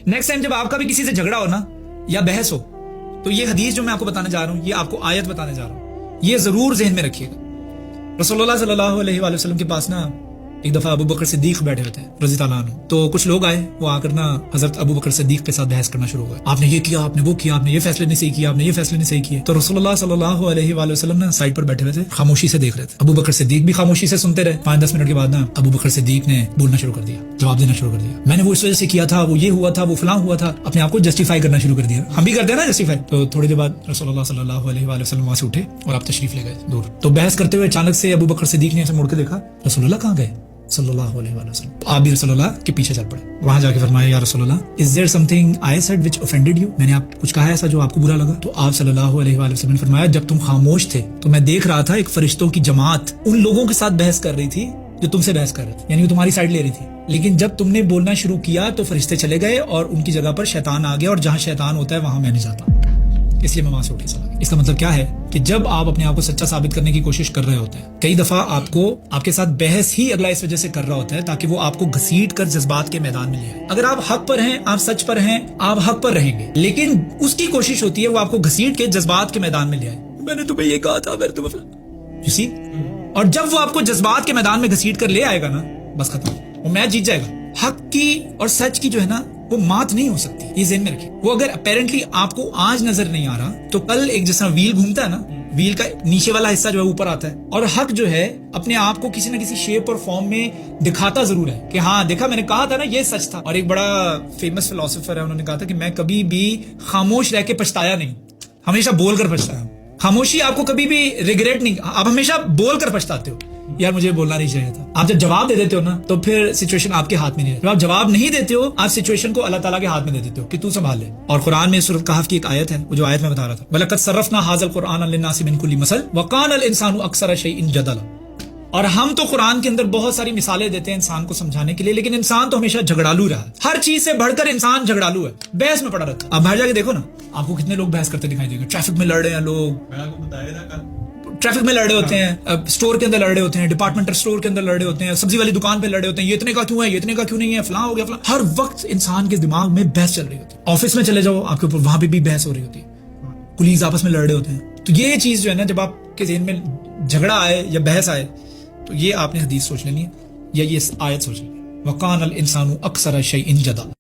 Next time جب آپ کا بھی کسی سے جھگڑا ہو نا یا بحث ہو تو یہ حدیث جو میں آپ کو بتانے جا رہا ہوں، یہ آپ کو آیت بتانے جا رہا ہوں، یہ ضرور ذہن میں رکھیے گا۔ رسول اللہ صلی اللہ علیہ وآلہ وسلم کے پاس نا ایک دفعہ ابو بکر صدیق بیٹھے ہوتے ہیں رضی اللہ عنہ، تو کچھ لوگ آئے، وہ آ کر نا حضرت ابو بکر صدیق کے ساتھ بحث کرنا شروع ہوا، آپ نے یہ کیا، آپ نے وہ کیا، آپ نے یہ فیصلے نہیں صحیح کیا، آپ نے یہ فیصلے نہیں صحیح کیے۔ تو رسول اللہ صلی اللہ علیہ وآلہ وسلم نا سائڈ پر بیٹھے ہوئے تھے، خاموشی سے دیکھ رہے تھے۔ ابو بکر صدیق بھی خاموشی سے سنتے رہے۔ 5-10 منٹ کے بعد نا ابو بکر صدیق نے بولنا شروع کر دیا، جواب دینا شروع کر دیا، میں نے وہ اس وجہ سے کیا تھا، وہ یہ ہوا تھا، وہ فلاں ہوا تھا، اپنے آپ کو جسٹیفائی کرنا شروع کر دیا۔ ہم بھی کرتے ہیں نا جسٹیفائی۔ تو تھوڑی دیر بعد رسول اللہ صلی اللہ علیہ وآلہ وسلم وہاں سے اٹھے اور آپ تشریف لے گئے دور۔ تو بحث کرتے ہوئے اچانک سے ابو بکر صدیق نے ایسے مڑ کے دیکھا، رسول اللہ کہاں گئے صلی اللہ علیہ وآلہ وسلم؟ آپ بھی رسول اللہ کے پیچھے چل پڑے، وہاں جا کے فرمایا، یا رسول اللہ is there something I said which offended you, میں نے آپ کچھ کہا ایسا جو آپ کو برا لگا؟ تو آپ صلی اللہ علیہ وآلہ وسلم نے فرمایا، جب تم خاموش تھے تو میں دیکھ رہا تھا ایک فرشتوں کی جماعت ان لوگوں کے ساتھ بحث کر رہی تھی جو تم سے بحث کر رہے تھے، یعنی وہ تمہاری سائڈ لے رہی تھی، لیکن جب تم نے بولنا شروع کیا تو فرشتے چلے گئے اور ان کی جگہ پر شیطان آ گیا، اور جہاں شیطان ہوتا ہے وہاں میں نہیں جاتا، اس لیے میں وہاں سے اٹھ کے چلا گیا۔ اس کا مطلب کیا ہے کہ جب آپ اپنے آپ کو سچا ثابت کرنے کی کوشش کر رہے ہوتے ہیں، کئی دفعہ آپ کو آپ کے ساتھ بحث ہی اگلا اس وجہ سے کر رہا ہوتا ہے تاکہ وہ آپ کو گھسیٹ کر جذبات کے میدان میں لے آئے۔ اگر آپ حق پر ہیں، آپ سچ پر ہیں، آپ حق پر رہیں گے، لیکن اس کی کوشش ہوتی ہے وہ آپ کو گھسیٹ کے جذبات کے میدان میں لے آئے، میں نے تمہیں یہ کہا تھا، میں نے تمہیں you see؟ اور جب وہ آپ کو جذبات کے میدان میں گھسیٹ کر لے آئے گا نا، بس ختم، وہ میچ جیت جائے گا۔ حق کی اور سچ کی جو ہے نا وہ مات نہیں ہو سکتی، یہ ذہن میں رکھیں۔ وہ اگر اپیرنٹلی آپ کو آج نظر نہیں آ رہا تو کل ایک جیسا ویل گھومتا ہے نا، ویل کا نیچے والا حصہ جو ہے اوپر آتا ہے، اور حق جو ہے اپنے آپ کو کسی نہ کسی شیپ اور فارم میں دکھاتا ضرور ہے کہ ہاں دیکھا میں نے کہا تھا نا یہ سچ تھا۔ اور ایک بڑا فیمس فلاسفر ہے، انہوں نے کہا تھا کہ میں کبھی بھی خاموش رہ کے پچھتایا نہیں، ہمیشہ بول کر پچھتایا ہوں۔ خاموشی آپ کو کبھی بھی ریگریٹ نہیں، آپ ہمیشہ بول کر پچھتاتے ہو، یار مجھے بولنا نہیں چاہیے تھا۔ آپ جب جواب دے دیتے ہو نا تو پھر سچویشن آپ کے ہاتھ میں نہیں ہے، جب آپ جواب نہیں دیتے ہو آپ سچویشن کو اللہ تعالیٰ کے ہاتھ میں دے دیتے ہو کہ تو سنبھال لے۔ اور قرآن میں سورۃ کہف کی ایک آیت ہے، وہ جو آیت میں بتا رہا تھا، وَلَقَدْ صَرَّفْنَا هَٰذَا الْقُرْآنَ لِلنَّاسِ مِن كُلِّ مَثَلٍ وَكَانَ الْإِنسَانُ أَكْثَرَ شَيْءٍ جَدَلًا۔ اور ہم تو قرآن کے اندر بہت ساری مثالیں دیتے ہیں انسان کو سمجھانے کے لیے، لیکن انسان تو ہمیشہ جھگڑالو رہا ہے، ہر چیز سے بڑھ کر انسان جھگڑالو ہے، بحث میں پڑا رہتا ہے۔ آپ باہر جا کے دیکھو نا، آپ کو کتنے لوگ بحث کرتے دکھائی دیں گے، ٹریفک میں لڑ رہے ہیں لوگ، میں آپ کو بتایا تھا کل، ٹریفک میں لڑے ہوتے ہیں، اسٹور کے اندر لڑے ہوتے ہیں، ڈپارٹمنٹل اسٹور کے اندر لڑے ہوتے ہیں، سبزی والی دکان پہ لڑے ہوتے ہیں، یہ اتنے کا کیوں ہے، یہ اتنے کا کیوں نہیں ہے، فلاں ہو گیا فلاں، ہر وقت انسان کے دماغ میں بحث چل رہی ہوتی ہے۔ آفس میں چلے جاؤ آپ کے اوپر، وہاں پہ بھی بحث ہو رہی ہوتی ہے، کلیگز آپس میں لڑ رہے ہوتے ہیں۔ تو یہ چیز جو ہے نا، جب آپ کے ذہن میں جھگڑا آئے یا بحث آئے تو یہ آپ نے حدیث سوچ لینی ہے یا یہ آیت سوچ لینی ہے، وَقَانَ الْإِنسَانُ أَكْثَرَ شَيْءٍ جَدَلًا۔